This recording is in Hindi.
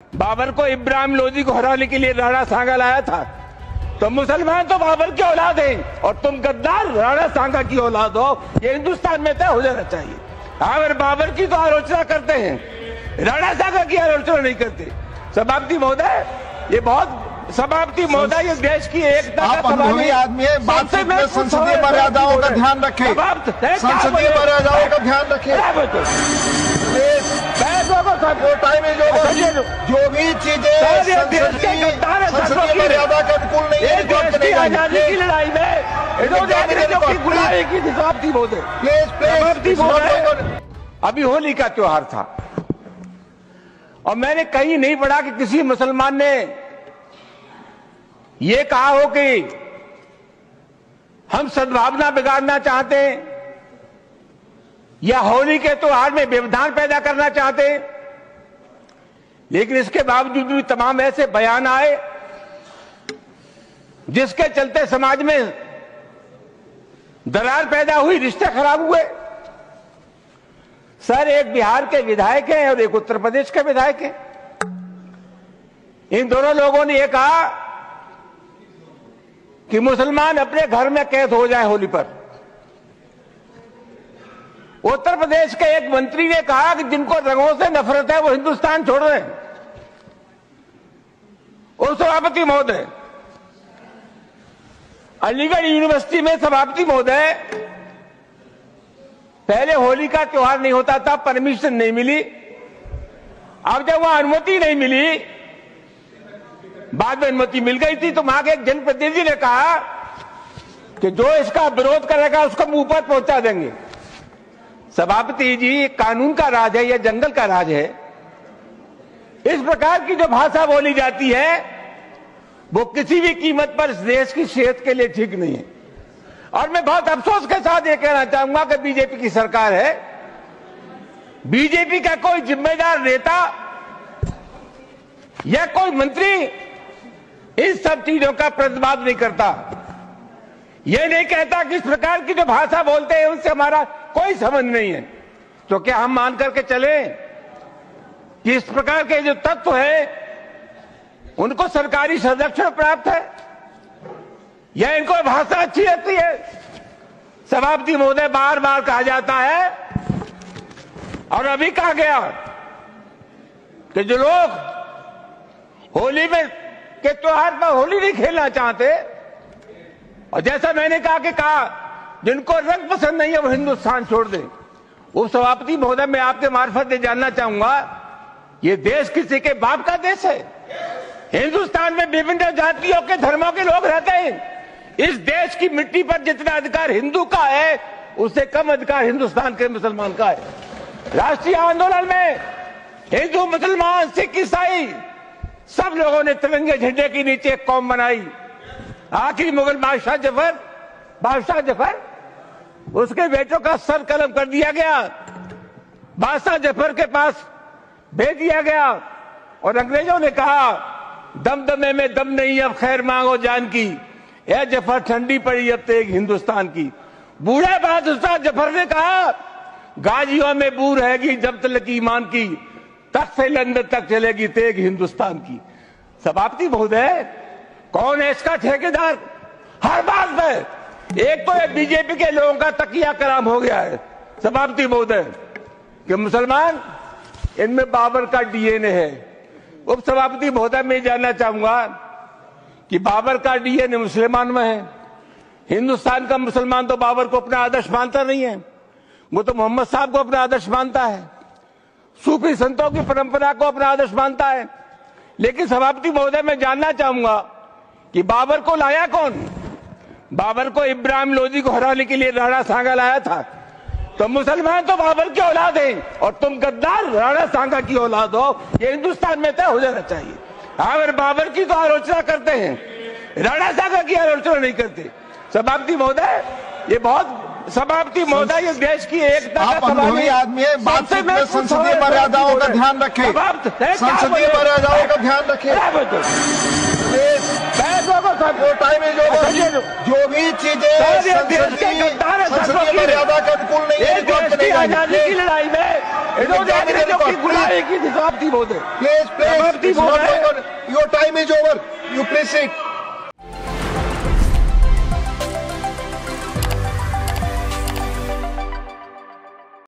बाबर को इब्राहिम लोदी को हराने के लिए राणा सांगा लाया था, तो मुसलमान तो बाबर की औलाद हैं और तुम गद्दार राणा सांगा की औलाद हो। ये हिंदुस्तान में तय हो जाना चाहिए। अगर बाबर की तो आलोचना करते हैं, राणा सांगा की आलोचना नहीं करते। सभापति महोदय, ये बहुत सभापति महोदय, ये देश की एकता का अनुभवी आदमी है। बातचीत में संसदीय मर्यादाओं का ध्यान रखें, संसदीय मर्यादाओं का ध्यान रखें। जो भी चीजें संसदीय मर्यादा का अनुकूल नहीं है, आजादी की लड़ाई में अभी होली का त्योहार था और मैंने कहीं नहीं पढ़ा कि किसी मुसलमान ने ये कहा हो कि हम सद्भावना बिगाड़ना चाहते हैं या होली के त्योहार में व्यवधान पैदा करना चाहते हैं। लेकिन इसके बावजूद भी तमाम ऐसे बयान आए जिसके चलते समाज में दरार पैदा हुई, रिश्ते खराब हुए। सर, एक बिहार के विधायक हैं और एक उत्तर प्रदेश के विधायक हैं। इन दोनों लोगों ने यह कहा कि मुसलमान अपने घर में कैद हो जाए होली पर। उत्तर प्रदेश के एक मंत्री ने कहा कि जिनको रंगों से नफरत है वो हिंदुस्तान छोड़ रहे हैं। और सभापति महोदय, अलीगढ़ यूनिवर्सिटी में सभापति महोदय, पहले होली का त्योहार नहीं होता था, परमिशन नहीं मिली। अब जब वहां अनुमति नहीं मिली, बाद में अनुमति मिल गई थी, तो वहां के एक जनप्रतिनिधि ने कहा कि जो इसका विरोध करेगा उसको मुंह पर पहुंचा देंगे। सभापति जी, कानून का राज है या जंगल का राज है? इस प्रकार की जो भाषा बोली जाती है वो किसी भी कीमत पर इस देश की सेहत के लिए ठीक नहीं है। और मैं बहुत अफसोस के साथ ये कहना चाहूंगा कि बीजेपी की सरकार है, बीजेपी का कोई जिम्मेदार नेता या कोई मंत्री इन सब चीजों का प्रतिवाद नहीं करता। यह नहीं कहता कि इस प्रकार की जो भाषा बोलते हैं उनसे हमारा कोई संबंध नहीं है। तो क्या हम मान करके चले कि इस प्रकार के जो तत्व है उनको सरकारी संरक्षण प्राप्त है या इनको भाषा अच्छी लगती है? सभापति महोदय, बार बार कहा जाता है और अभी कहा गया कि जो लोग होली में के त्योहार पर होली नहीं खेलना चाहते, और जैसा मैंने कहा जिनको रंग पसंद नहीं है वो हिंदुस्तान छोड़ दें। वो सभापति महोदय, मैं आपके मार्फत से जानना चाहूंगा, ये देश किसी के बाप का देश है? हिंदुस्तान में विभिन्न जातियों के धर्मों के लोग रहते हैं। इस देश की मिट्टी पर जितना अधिकार हिंदू का है उससे कम अधिकार हिंदुस्तान के मुसलमान का है। राष्ट्रीय आंदोलन में हिंदू, मुसलमान, सिख, ईसाई सब लोगों ने तिरंगे झंडे के नीचे एक कौम बनाई। आखिरी मुगल बादशाह जफर, उसके बेटों का सर कलम कर दिया गया, बादशाह जफर के पास भेज दिया गया और अंग्रेजों ने कहा दमदमे में दम नहीं, अब खैर मांगो जान की, यह जफर ठंडी पड़ी अब तेग हिंदुस्तान की। बूढ़े बादशाह जफर ने कहा गाजियों में बू रहेगी जब तक ईमान की, तक से लंदन तक चलेगी तेग हिंदुस्तान की। सभापति महोदय, कौन है इसका ठेकेदार? हर बात में एक तो ये बीजेपी के लोगों का तकिया कलाम हो गया है सभापति महोदय कि मुसलमान, इनमें बाबर का डीएनए है। उप सभापति महोदय, मैं जानना चाहूंगा कि बाबर का डीएनए मुसलमान में है। हिंदुस्तान का मुसलमान तो बाबर को अपना आदर्श मानता नहीं है, वो तो मोहम्मद साहब को अपना आदर्श मानता है, सूफी संतों की परंपरा को अपना आदर्श मानता है। लेकिन सभापति महोदय, मैं जानना चाहूंगा कि बाबर को लाया कौन? बाबर को इब्राहिम लोदी को हराने के लिए राणा सांगा लाया था, तो मुसलमान तो बाबर की औलाद हैं और तुम गद्दार राणा सांगा की औलाद हो। ये हिंदुस्तान में तय हो जाना चाहिए। अगर बाबर की तो आलोचना करते हैं, राणा सांगा की आलोचना नहीं करते। सभापति महोदय, ये बहुत सभापति महोदय, ये देश की एकता का अनुभवी आदमी है। बातचीत में संसदीय मर्यादाओं का ध्यान रखें, संसदीय मर्यादाओं का ध्यान रखें। जो भी चीजें संसदीय मर्यादा का अनुकूल नहीं है, आजादी की लड़ाई में समाप्ति बोल Please, your time is over. You please sit.